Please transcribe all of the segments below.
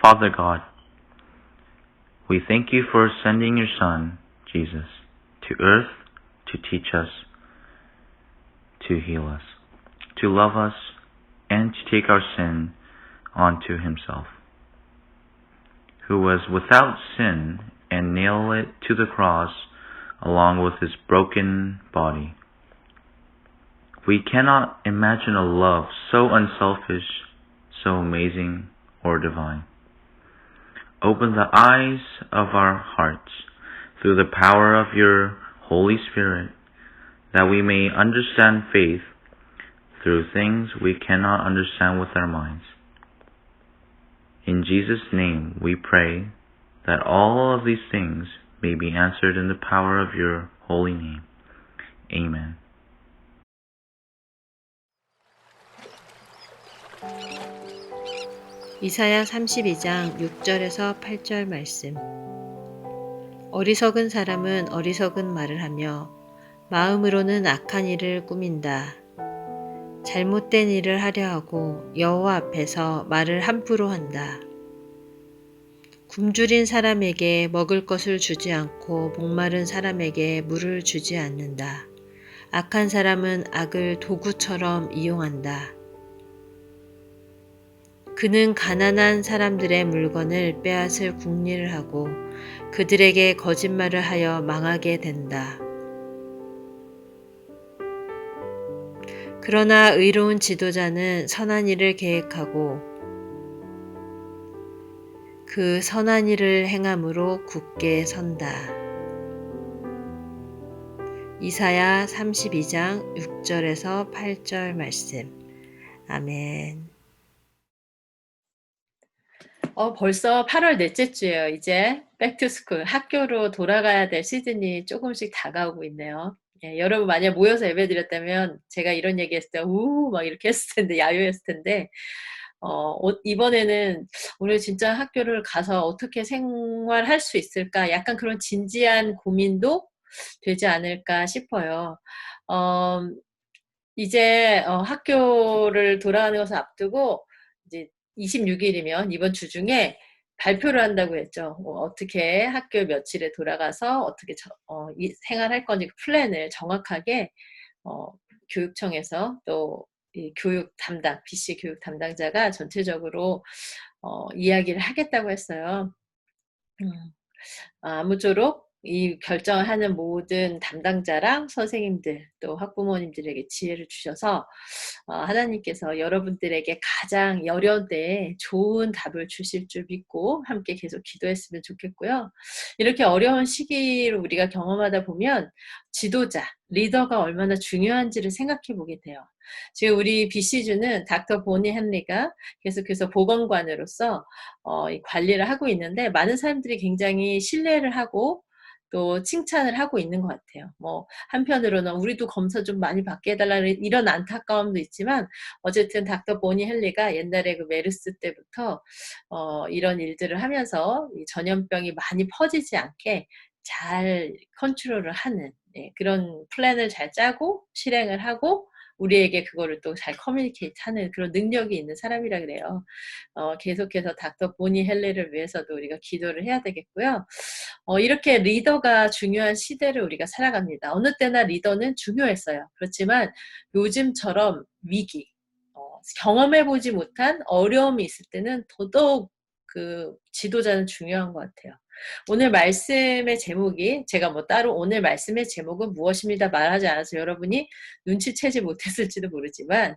Father God, we thank you for sending your Son, Jesus, to earth to teach us, to heal us, to love us, and to take our sin onto himself, who was without sin, and nailed it to the cross along with his broken body. We cannot imagine a love so unselfish, so amazing, or divine. Open the eyes of our hearts through the power of your Holy Spirit, that we may understand faith through things we cannot understand with our minds. In Jesus' name we pray that all of these things may be answered in the power of your holy name. Amen. 이사야 32장 6절에서 8절 말씀. 어리석은 사람은 어리석은 말을 하며 마음으로는 악한 일을 꾸민다. 잘못된 일을 하려 하고 여호와 앞에서 말을 함부로 한다. 굶주린 사람에게 먹을 것을 주지 않고 목마른 사람에게 물을 주지 않는다. 악한 사람은 악을 도구처럼 이용한다. 그는 가난한 사람들의 물건을 빼앗을 궁리를 하고 그들에게 거짓말을 하여 망하게 된다. 그러나 의로운 지도자는 선한 일을 계획하고 그 선한 일을 행함으로 굳게 선다. 이사야 32장 6절에서 8절 말씀. 아멘. 벌써 8월 넷째 주예요. 이제 백투스쿨 학교로 돌아가야 될 시즌이 조금씩 다가오고 있네요. 예, 여러분 만약 모여서 예배드렸다면 제가 이런 얘기했을 때 우 막 이렇게 했을 텐데 야유했을 텐데 이번에는 우리 진짜 학교를 가서 어떻게 생활할 수 있을까? 약간 그런 진지한 고민도 되지 않을까 싶어요. 이제 학교를 돌아가는 것을 앞두고 이제 26일이면 이번 주 중에 발표를 한다고 했죠. 어떻게 학교 며칠에 돌아가서 어떻게 생활할 건지 그 플랜을 정확하게 교육청에서 또 이 교육 담당, BC 교육 담당자가 전체적으로 이야기를 하겠다고 했어요. 아무쪼록 이 결정을 하는 모든 담당자랑 선생님들 또 학부모님들에게 지혜를 주셔서 하나님께서 여러분들에게 가장 어려운 때에 좋은 답을 주실 줄 믿고 함께 계속 기도했으면 좋겠고요. 이렇게 어려운 시기를 우리가 경험하다 보면 지도자, 리더가 얼마나 중요한지를 생각해 보게 돼요. 지금 우리 BC주는 닥터 보니 헨리가 계속해서 보건관으로서 이 관리를 하고 있는데 많은 사람들이 굉장히 신뢰를 하고 또 칭찬을 하고 있는 것 같아요. 뭐 한편으로는 우리도 검사 좀 많이 받게 해달라는 이런 안타까움도 있지만 어쨌든 닥터 보니 헨리가 옛날에 그 메르스 때부터 이런 일들을 하면서 이 전염병이 많이 퍼지지 않게 잘 컨트롤을 하는 그런 플랜을 잘 짜고 실행을 하고 우리에게 그거를 또 잘 커뮤니케이트 하는 그런 능력이 있는 사람이라 그래요. 계속해서 닥터 보니 헨리를 위해서도 우리가 기도를 해야 되겠고요. 이렇게 리더가 중요한 시대를 우리가 살아갑니다. 어느 때나 리더는 중요했어요. 그렇지만 요즘처럼 위기, 경험해보지 못한 어려움이 있을 때는 더더욱 그 지도자는 중요한 것 같아요. 오늘 말씀의 제목이 제가 뭐 따로 오늘 말씀의 제목은 무엇입니다 말하지 않아서 여러분이 눈치채지 못했을지도 모르지만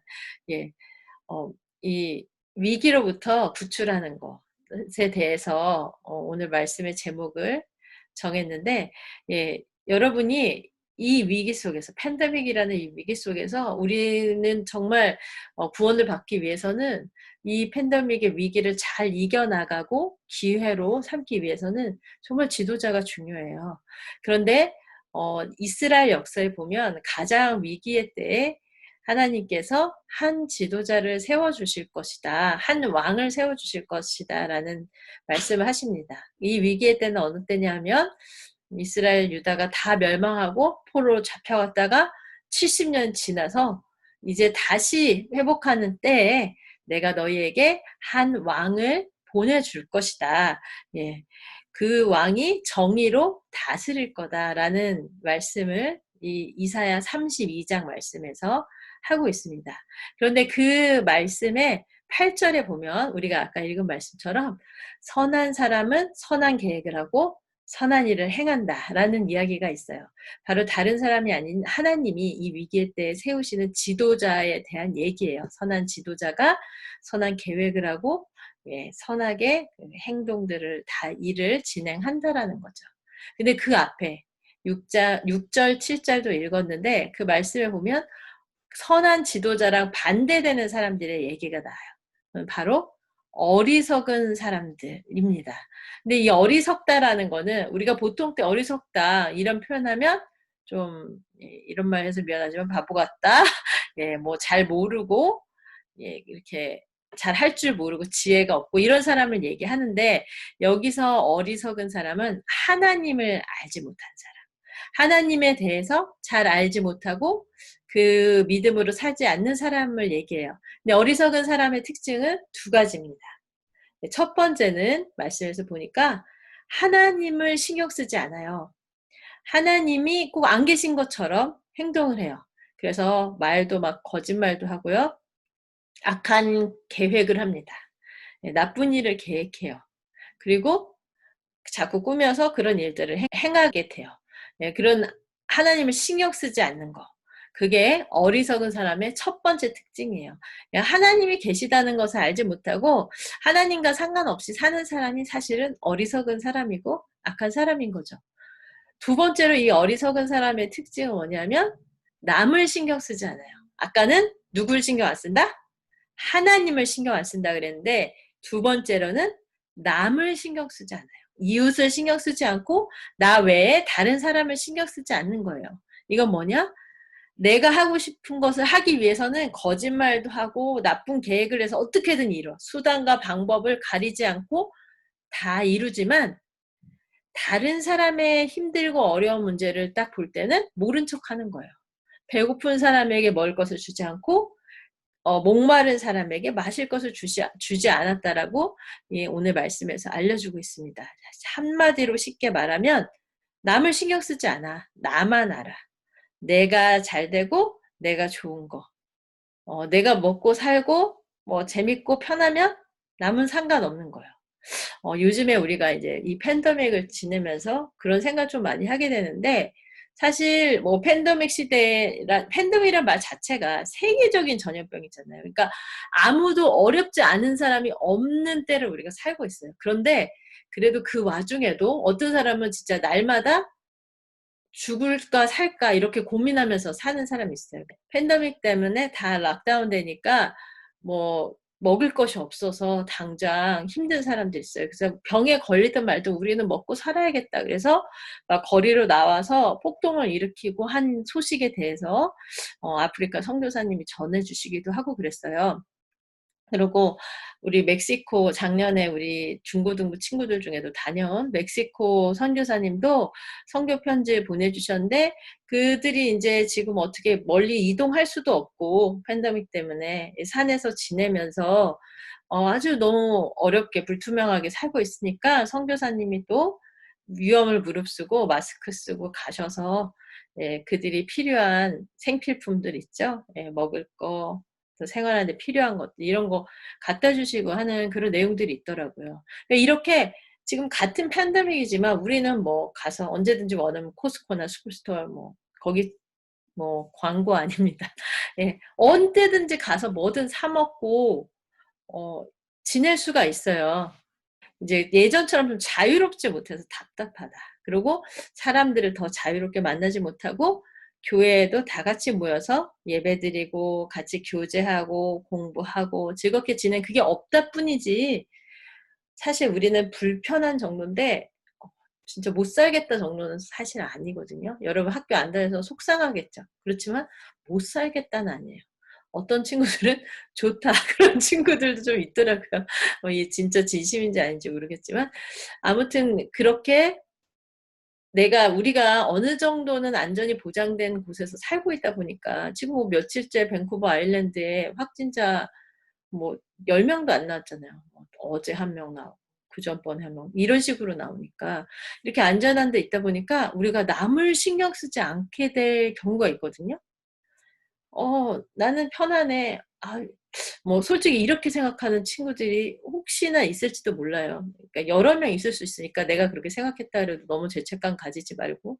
이 위기로부터 구출하는 것에 대해서 오늘 말씀의 제목을 정했는데 여러분이 이 위기 속에서 팬데믹이라는 이 위기 속에서 우리는 정말 구원을 받기 위해서는 이 팬데믹의 위기를 잘 이겨나가고 기회로 삼기 위해서는 정말 지도자가 중요해요. 그런데 이스라엘 역사에 보면 가장 위기의 때에 하나님께서 한 지도자를 세워주실 것이다. 한 왕을 세워주실 것이다. 라는 말씀을 하십니다. 이 위기의 때는 어느 때냐면 이스라엘 유다가 다 멸망하고 포로로 잡혀갔다가 70년 지나서 이제 다시 회복하는 때에 내가 너희에게 한 왕을 보내줄 것이다. 예. 그 왕이 정의로 다스릴 거다라는 말씀을 이 이사야 32장 말씀에서 하고 있습니다. 그런데 그 말씀의 8절에 보면 우리가 아까 읽은 말씀처럼 선한 사람은 선한 계획을 하고 선한 일을 행한다라는 이야기가 있어요. 바로 다른 사람이 아닌 하나님이 이 위기의 때에 세우시는 지도자에 대한 얘기예요. 선한 지도자가 선한 계획을 하고 선하게 행동들을 다 일을 진행한다라는 거죠. 근데 그 앞에 6절, 7절도 읽었는데 그 말씀에 보면 선한 지도자랑 반대되는 사람들의 얘기가 나와요. 바로 어리석은 사람들입니다. 근데 이 어리석다라는 거는 우리가 보통 때 어리석다 이런 표현하면 좀 이런 말 해서 미안하지만 바보 같다. 뭐 잘 모르고 이렇게 잘 할 줄 모르고 지혜가 없고 이런 사람을 얘기하는데 여기서 어리석은 사람은 하나님을 알지 못한 사람. 하나님에 대해서 잘 알지 못하고 그 믿음으로 살지 않는 사람을 얘기해요. 근데 어리석은 사람의 특징은 두 가지입니다. 첫 번째는 말씀에서 보니까 하나님을 신경 쓰지 않아요. 하나님이 꼭 안 계신 것처럼 행동을 해요. 그래서 말도 막 거짓말도 하고요. 악한 계획을 합니다. 나쁜 일을 계획해요. 그리고 자꾸 꾸며서 그런 일들을 행하게 돼요. 그런 하나님을 신경 쓰지 않는 거. 그게 어리석은 사람의 첫 번째 특징이에요. 하나님이 계시다는 것을 알지 못하고 하나님과 상관없이 사는 사람이 사실은 어리석은 사람이고 악한 사람인 거죠. 두 번째로 이 어리석은 사람의 특징은 뭐냐면 남을 신경 쓰지 않아요. 아까는 누굴 신경 안 쓴다? 하나님을 신경 안 쓴다 그랬는데 두 번째로는 남을 신경 쓰지 않아요. 이웃을 신경 쓰지 않고 나 외에 다른 사람을 신경 쓰지 않는 거예요. 이건 뭐냐? 내가 하고 싶은 것을 하기 위해서는 거짓말도 하고 나쁜 계획을 해서 어떻게든 이뤄. 수단과 방법을 가리지 않고 다 이루지만 다른 사람의 힘들고 어려운 문제를 딱 볼 때는 모른 척하는 거예요. 배고픈 사람에게 먹을 것을 주지 않고 목마른 사람에게 마실 것을 주지 않았다라고 오늘 말씀에서 알려주고 있습니다. 한마디로 쉽게 말하면 남을 신경 쓰지 않아. 나만 알아. 내가 잘 되고 내가 좋은 거. 내가 먹고 살고 뭐 재밌고 편하면 남은 상관없는 거예요. 요즘에 우리가 이제 이 팬데믹을 지내면서 그런 생각 좀 많이 하게 되는데 사실 뭐 팬데믹 팬데믹이란 말 자체가 세계적인 전염병이잖아요. 그러니까 아무도 어렵지 않은 사람이 없는 때를 우리가 살고 있어요. 그런데 그래도 그 와중에도 어떤 사람은 진짜 날마다 죽을까 살까 이렇게 고민하면서 사는 사람이 있어요. 팬데믹 때문에 다 락다운 되니까 뭐 먹을 것이 없어서 당장 힘든 사람도 있어요. 그래서 병에 걸리든 말든 우리는 먹고 살아야겠다. 그래서 막 거리로 나와서 폭동을 일으키고 한 소식에 대해서 아프리카 선교사님이 전해주시기도 하고 그랬어요. 그리고 우리 멕시코 작년에 우리 중고등부 친구들 중에도 다녀온 멕시코 선교사님도 선교 편지 보내주셨는데 그들이 이제 지금 어떻게 멀리 이동할 수도 없고 팬데믹 때문에 산에서 지내면서 아주 너무 어렵게 불투명하게 살고 있으니까 선교사님이 또 위험을 무릅쓰고 마스크 쓰고 가셔서 그들이 필요한 생필품들 있죠. 먹을 거, 또 생활하는 데 필요한 것들 이런 거 갖다 주시고 하는 그런 내용들이 있더라고요. 그러니까 이렇게 지금 같은 팬데믹이지만 우리는 뭐 가서 언제든지 원하면 코스코나 슈퍼스토어 뭐 거기 뭐 광고 아닙니다. 언제든지 가서 뭐든 사 먹고 지낼 수가 있어요. 이제 예전처럼 좀 자유롭지 못해서 답답하다. 그리고 사람들을 더 자유롭게 만나지 못하고 교회에도 다 같이 모여서 예배드리고 같이 교제하고 공부하고 즐겁게 지낸 그게 없다 뿐이지 사실 우리는 불편한 정도인데 진짜 못 살겠다 정도는 사실 아니거든요. 여러분 학교 안 다녀서 속상하겠죠. 그렇지만 못 살겠다는 아니에요. 어떤 친구들은 좋다 그런 친구들도 좀 있더라고요. 이게 진짜 진심인지 아닌지 모르겠지만 아무튼 그렇게 우리가 어느 정도는 안전이 보장된 곳에서 살고 있다 보니까 지금 뭐 며칠째 밴쿠버 아일랜드에 확진자 뭐 10명도 안 나왔잖아요. 어제 1명 나오고 그전번에 1명 이런 식으로 나오니까 이렇게 안전한 데 있다 보니까 우리가 남을 신경 쓰지 않게 될 경우가 있거든요. 나는 편안해. 뭐 솔직히 이렇게 생각하는 친구들이 혹시나 있을지도 몰라요. 그러니까 여러 명 있을 수 있으니까 내가 그렇게 생각했다 그래도 너무 죄책감 가지지 말고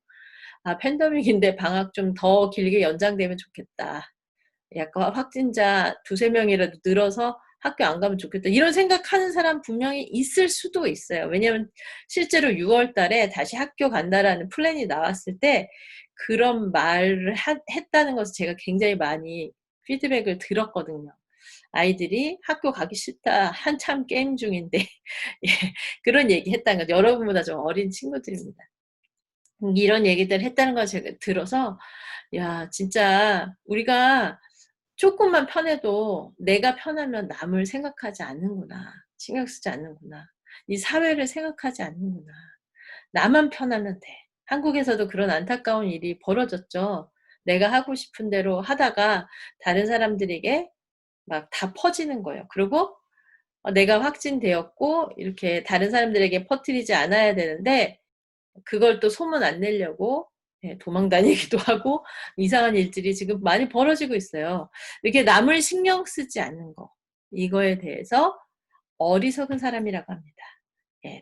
'팬데믹인데 방학 좀 더 길게 연장되면 좋겠다. 약간 확진자 2-3 명이라도 늘어서 학교 안 가면 좋겠다.' 이런 생각하는 사람 분명히 있을 수도 있어요. 왜냐하면 실제로 6월 달에 다시 학교 간다라는 플랜이 나왔을 때 그런 말을 했다는 것을 제가 굉장히 많이 피드백을 들었거든요. 아이들이 "학교 가기 싫다. 한참 게임 중인데." 예 그런 얘기했다는 거죠. 여러분보다 좀 어린 친구들입니다. 이런 얘기들을 했다는 걸 제가 들어서 '야 진짜 우리가 쪼끔만 편해도 내가 편하면 남을 생각하지 않는구나. 신경 쓰지 않는구나. 이 사회를 생각하지 않는구나. 나만 편하면 돼.' 한국에서도 그런 안타까운 일이 벌어졌죠. 내가 하고 싶은 대로 하다가 다른 사람들에게 막 다 퍼지는 거예요. 그리고 내가 확진되었고 이렇게 다른 사람들에게 퍼뜨리지 않아야 되는데 그걸 또 소문 안 내려고 도망 다니기도 하고 이상한 일들이 지금 많이 벌어지고 있어요. 이렇게 남을 신경 쓰지 않는 거. 이거에 대해서 어리석은 사람이라고 합니다.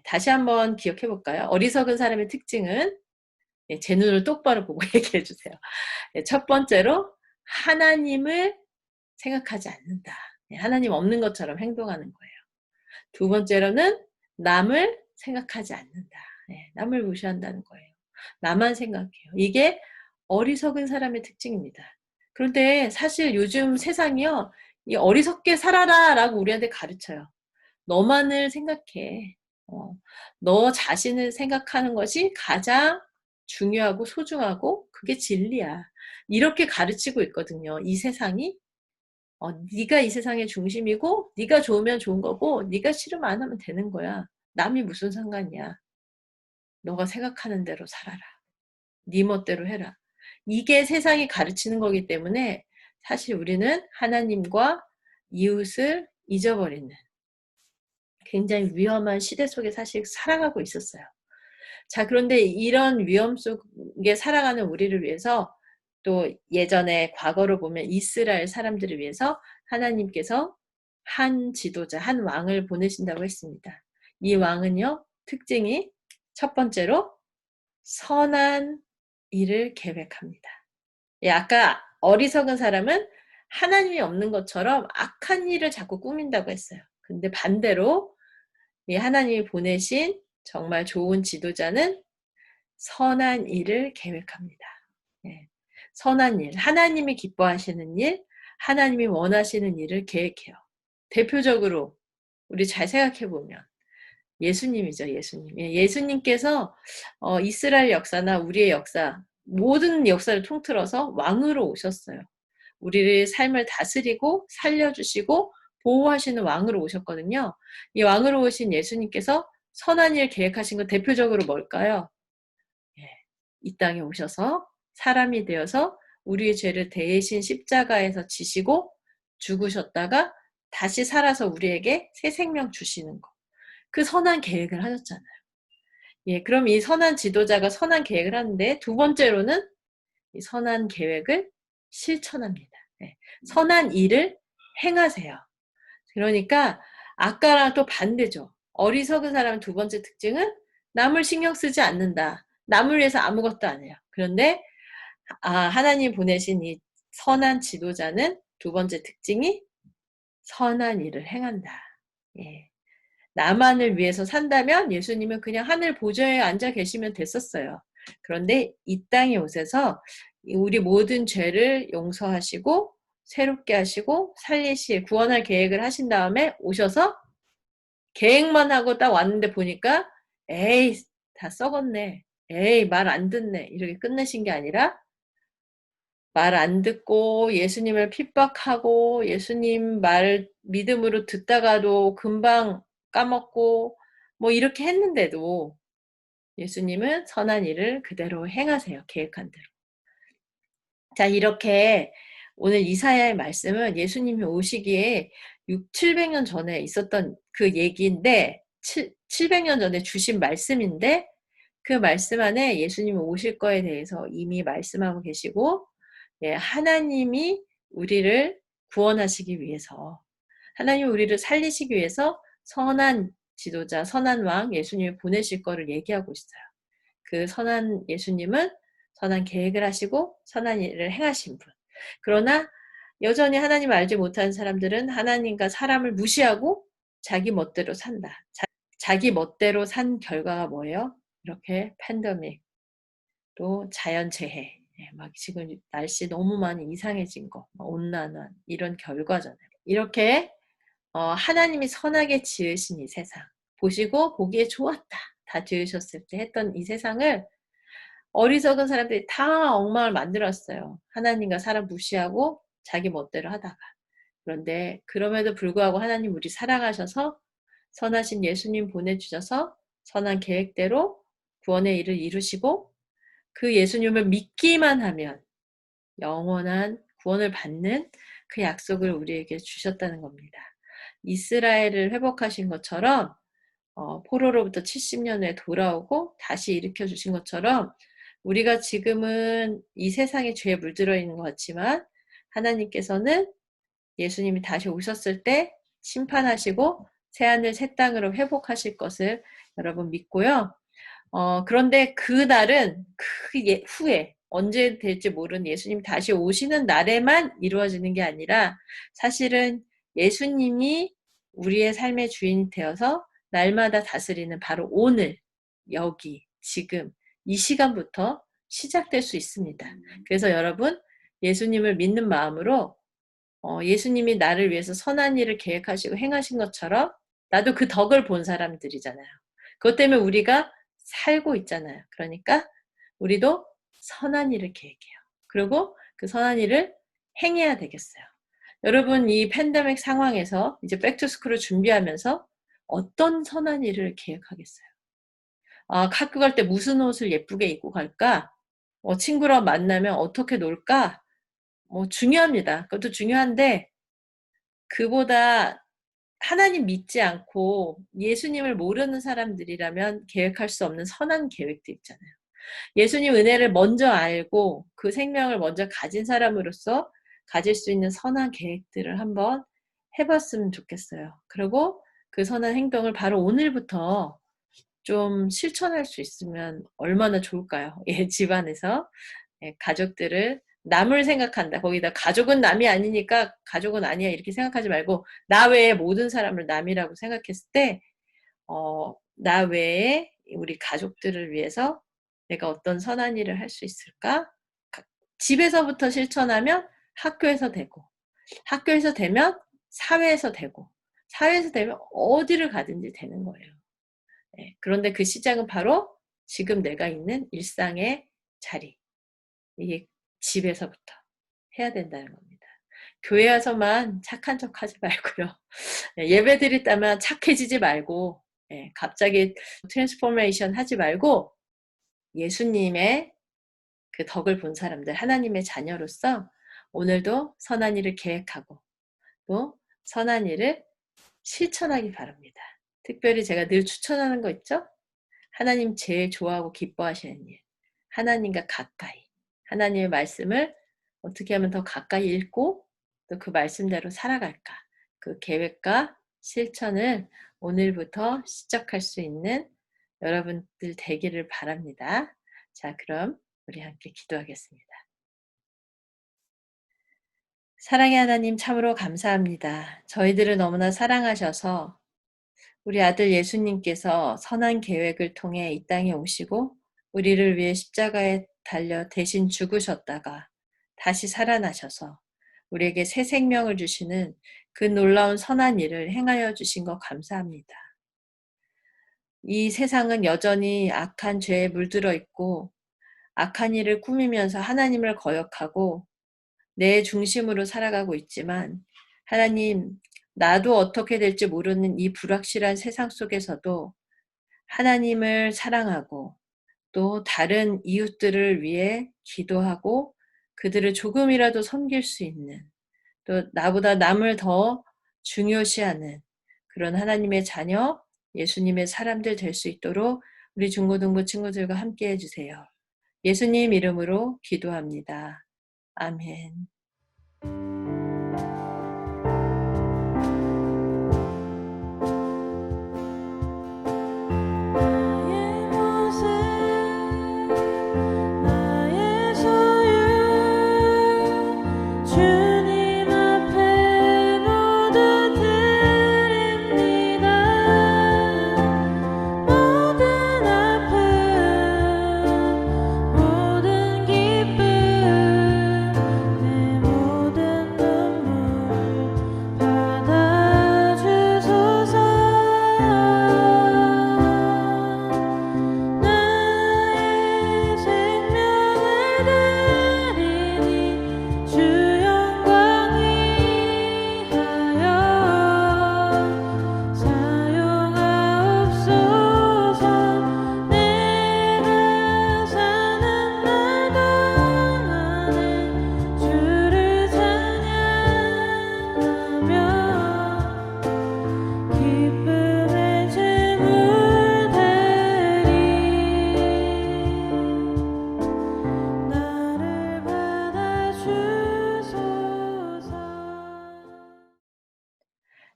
다시 한번 기억해 볼까요? 어리석은 사람의 특징은 제 눈을 똑바로 보고 얘기해 주세요. 첫 번째로 하나님을 생각하지 않는다. 하나님 없는 것처럼 행동하는 거예요. 두 번째로는 남을 생각하지 않는다. 남을 무시한다는 거예요. 나만 생각해요. 이게 어리석은 사람의 특징입니다. 그런데 사실 요즘 세상이요. 이 "어리석게 살아라."라고 우리한테 가르쳐요. "너만을 생각해. 어 너 자신을 생각하는 것이 가장 중요하고 소중하고 그게 진리야." 이렇게 가르치고 있거든요, 이 세상이. 네가 이 세상의 중심이고 네가 좋으면 좋은 거고 네가 싫으면 안 하면 되는 거야. 남이 무슨 상관이야. 너가 생각하는 대로 살아라. 네 멋대로 해라. 이게 세상이 가르치는 거기 때문에 사실 우리는 하나님과 이웃을 잊어버리는 굉장히 위험한 시대 속에 사실 살아가고 있었어요. 자, 그런데 이런 위험 속에 살아가는 우리를 위해서 또 예전에 과거로 보면 이스라엘 사람들을 위해서 하나님께서 한 지도자, 한 왕을 보내신다고 했습니다. 이 왕은요, 특징이 첫 번째로 선한 일을 계획합니다. 아까 어리석은 사람은 하나님이 없는 것처럼 악한 일을 자꾸 꾸민다고 했어요. 근데 반대로 이 하나님이 보내신 정말 좋은 지도자는 선한 일을 계획합니다. 예. 선한 일, 하나님이 기뻐하시는 일, 하나님이 원하시는 일을 계획해요. 대표적으로 우리 잘 생각해 보면 예수님이죠, 예수님. 예수님께서 이스라엘 역사나 우리의 역사, 모든 역사를 통틀어서 왕으로 오셨어요. 우리를 삶을 다스리고 살려주시고 보호하시는 왕으로 오셨거든요. 이 왕으로 오신 예수님께서 선한 일 계획하신 건 대표적으로 뭘까요? 예. 이 땅에 오셔서 사람이 되어서 우리의 죄를 대신 십자가에서 지시고 죽으셨다가 다시 살아서 우리에게 새 생명 주시는 거. 그 선한 계획을 하셨잖아요. 그럼 이 선한 지도자가 선한 계획을 하는데 두 번째로는 이 선한 계획을 실천합니다. 선한 일을 행하세요. 그러니까 아까랑 또 반대죠. 어리석은 사람의 두 번째 특징은 남을 신경 쓰지 않는다. 남을 위해서 아무것도 안 해요. 그런데 하나님 보내신 이 선한 지도자는 두 번째 특징이 선한 일을 행한다. 나만을 위해서 산다면 예수님은 그냥 하늘 보좌에 앉아 계시면 됐었어요. 그런데 이 땅에 오셔서 우리 모든 죄를 용서하시고 새롭게 하시고 살리실 구원할 계획을 하신 다음에 오셔서 계획만 하고 딱 왔는데 보니까 에이 다 썩었네. 에이 말 안 듣네. 이렇게 끝내신 게 아니라 말 안 듣고 예수님을 핍박하고 예수님 말 믿음으로 듣다가도 금방 까먹고 뭐 이렇게 했는데도 예수님은 선한 일을 그대로 행하세요, 계획한 대로. 자, 이렇게 오늘 이사야의 말씀은 예수님이 오시기에 700년 전에 있었던 그 얘기인데 700년 전에 주신 말씀인데 그 말씀 안에 예수님이 오실 거에 대해서 이미 말씀하고 계시고 예, 하나님이 우리를 구원하시기 위해서 하나님이 우리를 살리시기 위해서 선한 지도자, 선한 왕 예수님을 보내실 거를 얘기하고 있어요. 그 선한 예수님은 선한 계획을 하시고 선한 일을 행하신 분. 그러나 여전히 하나님을 알지 못하는 사람들은 하나님과 사람을 무시하고 자기 멋대로 산다. 자기 멋대로 산 결과가 뭐예요? 이렇게 팬데믹, 또 자연재해, 막 지금 날씨 너무 많이 이상해진 거, 온난화 이런 결과잖아요. 이렇게 하나님이 선하게 지으신 이 세상, 보시고 보기에 좋았다. 다 지으셨을 때 했던 이 세상을 어리석은 사람들이 다 엉망을 만들었어요. 하나님과 사람 무시하고 자기 멋대로 하다가. 그런데 그럼에도 불구하고 하나님 우리 사랑하셔서 선하신 예수님 보내주셔서 선한 계획대로 구원의 일을 이루시고 그 예수님을 믿기만 하면 영원한 구원을 받는 그 약속을 우리에게 주셨다는 겁니다. 이스라엘을 회복하신 것처럼 포로로부터 70년 후에 돌아오고 다시 일으켜 주신 것처럼 우리가 지금은 이 세상에 죄에 물들어 있는 것 같지만 하나님께서는 예수님이 다시 오셨을 때 심판하시고 새하늘 새 땅으로 회복하실 것을 여러분 믿고요. 그런데 그 날은 그 후에 언제 될지 모르는 예수님 다시 오시는 날에만 이루어지는 게 아니라 사실은 예수님이 우리의 삶의 주인이 되어서 날마다 다스리는 바로 오늘, 여기, 지금, 이 시간부터 시작될 수 있습니다. 그래서 여러분, 예수님을 믿는 마음으로 예수님이 나를 위해서 선한 일을 계획하시고 행하신 것처럼 나도 그 덕을 본 사람들이잖아요. 그것 때문에 우리가 살고 있잖아요. 그러니까 우리도 선한 일을 계획해요. 그리고 그 선한 일을 행해야 되겠어요. 여러분 이 팬데믹 상황에서 이제 백투스쿨을 준비하면서 어떤 선한 일을 계획하겠어요? 학교 갈 때 무슨 옷을 예쁘게 입고 갈까? 친구랑 만나면 어떻게 놀까? 중요합니다. 그것도 중요한데 그보다 하나님 믿지 않고 예수님을 모르는 사람들이라면 계획할 수 없는 선한 계획도 있잖아요. 예수님 은혜를 먼저 알고 그 생명을 먼저 가진 사람으로서 가질 수 있는 선한 계획들을 한번 해봤으면 좋겠어요. 그리고 그 선한 행동을 바로 오늘부터 좀 실천할 수 있으면 얼마나 좋을까요? 예, 집안에서 가족들을 남을 생각한다. 거기다 가족은 남이 아니니까 가족은 아니야 이렇게 생각하지 말고 나 외에 모든 사람을 남이라고 생각했을 때 나 외에 우리 가족들을 위해서 내가 어떤 선한 일을 할 수 있을까? 집에서부터 실천하면 학교에서 되고 학교에서 되면 사회에서 되고 사회에서 되면 어디를 가든지 되는 거예요. 그런데 그 시작은 바로 지금 내가 있는 일상의 자리, 이게 집에서부터 해야 된다는 겁니다. 교회 와서만 착한 척 하지 말고요. 예배 드릴 때만 착해지지 말고 갑자기 트랜스포메이션 하지 말고 예수님의 그 덕을 본 사람들, 하나님의 자녀로서 오늘도 선한 일을 계획하고 또 선한 일을 실천하기 바랍니다. 특별히 제가 늘 추천하는 거 있죠? 하나님 제일 좋아하고 기뻐하시는 일. 하나님과 가까이. 하나님의 말씀을 어떻게 하면 더 가까이 읽고 또 그 말씀대로 살아갈까. 그 계획과 실천을 오늘부터 시작할 수 있는 여러분들 되기를 바랍니다. 자, 그럼 우리 함께 기도하겠습니다. 사랑의 하나님 참으로 감사합니다. 저희들을 너무나 사랑하셔서 우리 아들 예수님께서 선한 계획을 통해 이 땅에 오시고 우리를 위해 십자가에 달려 대신 죽으셨다가 다시 살아나셔서 우리에게 새 생명을 주시는 그 놀라운 선한 일을 행하여 주신 것 감사합니다. 이 세상은 여전히 악한 죄에 물들어 있고 악한 일을 꾸미면서 하나님을 거역하고 내 중심으로 살아가고 있지만 하나님, 나도 어떻게 될지 모르는 이 불확실한 세상 속에서도 하나님을 사랑하고 또 다른 이웃들을 위해 기도하고 그들을 조금이라도 섬길 수 있는 또 나보다 남을 더 중요시하는 그런 하나님의 자녀, 예수님의 사람들 될 수 있도록 우리 중고등부 친구들과 함께 해주세요. 예수님 이름으로 기도합니다. 아멘.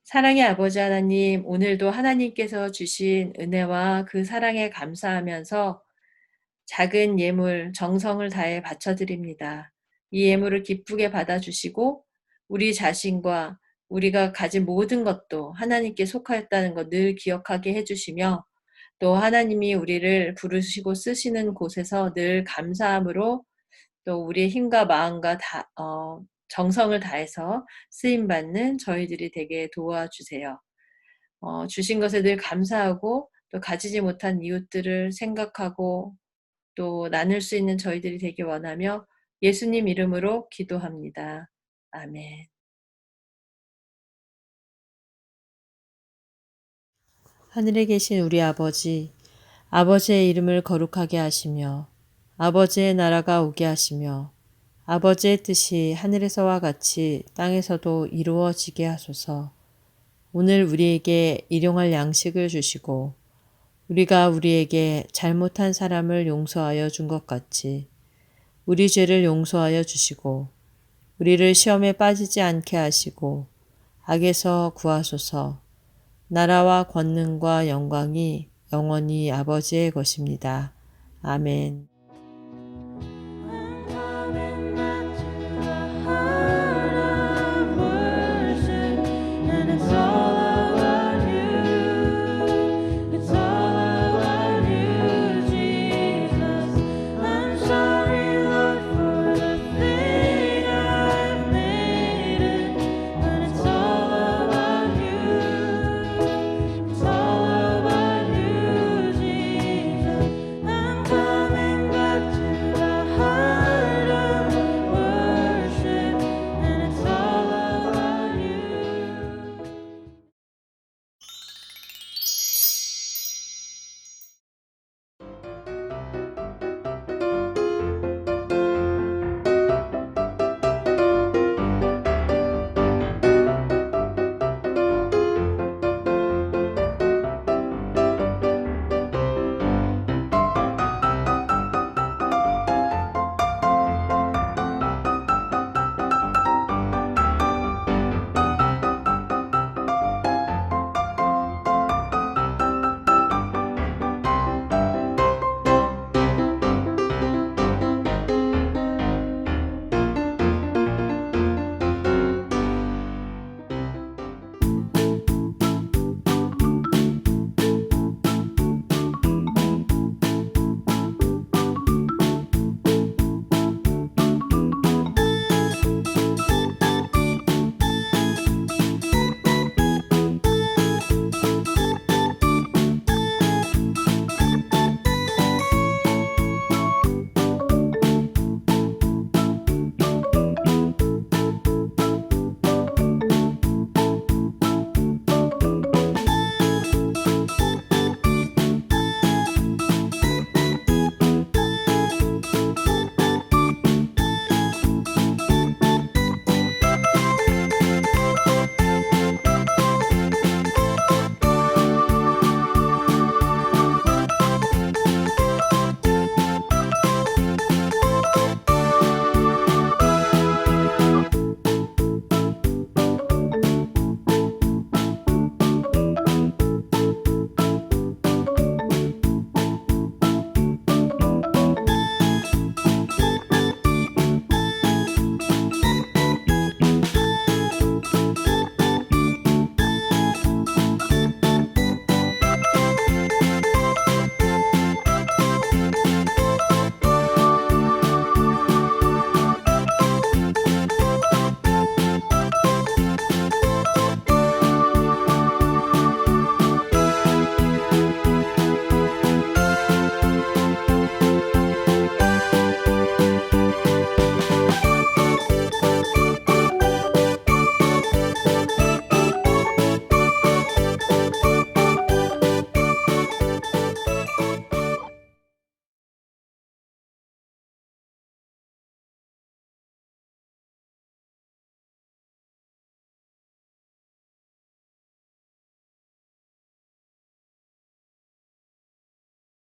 사랑의 아버지 하나님, 오늘도 하나님께서 주신 은혜와 그 사랑에 감사하면서 작은 예물, 정성을 다해 바쳐드립니다. 이 예물을 기쁘게 받아주시고 우리 자신과 우리가 가진 모든 것도 하나님께 속하였다는 것 늘 기억하게 해주시며 또 하나님이 우리를 부르시고 쓰시는 곳에서 늘 감사함으로 또 우리의 힘과 마음과 정성을 다해서 쓰임받는 저희들이 되게 도와주세요. 주신 것에 늘 감사하고 또 가지지 못한 이웃들을 생각하고 또 나눌 수 있는 저희들이 되길 원하며 예수님 이름으로 기도합니다. 아멘. 하늘에 계신 우리 아버지, 아버지의 이름을 거룩하게 하시며 아버지의 나라가 오게 하시며 아버지의 뜻이 하늘에서와 같이 땅에서도 이루어지게 하소서. 오늘 우리에게 일용할 양식을 주시고 우리가 우리에게 잘못한 사람을 용서하여 준 것 같이 우리 죄를 용서하여 주시고 우리를 시험에 빠지지 않게 하시고 악에서 구하소서. 나라와 권능과 영광이 영원히 아버지의 것입니다. 아멘.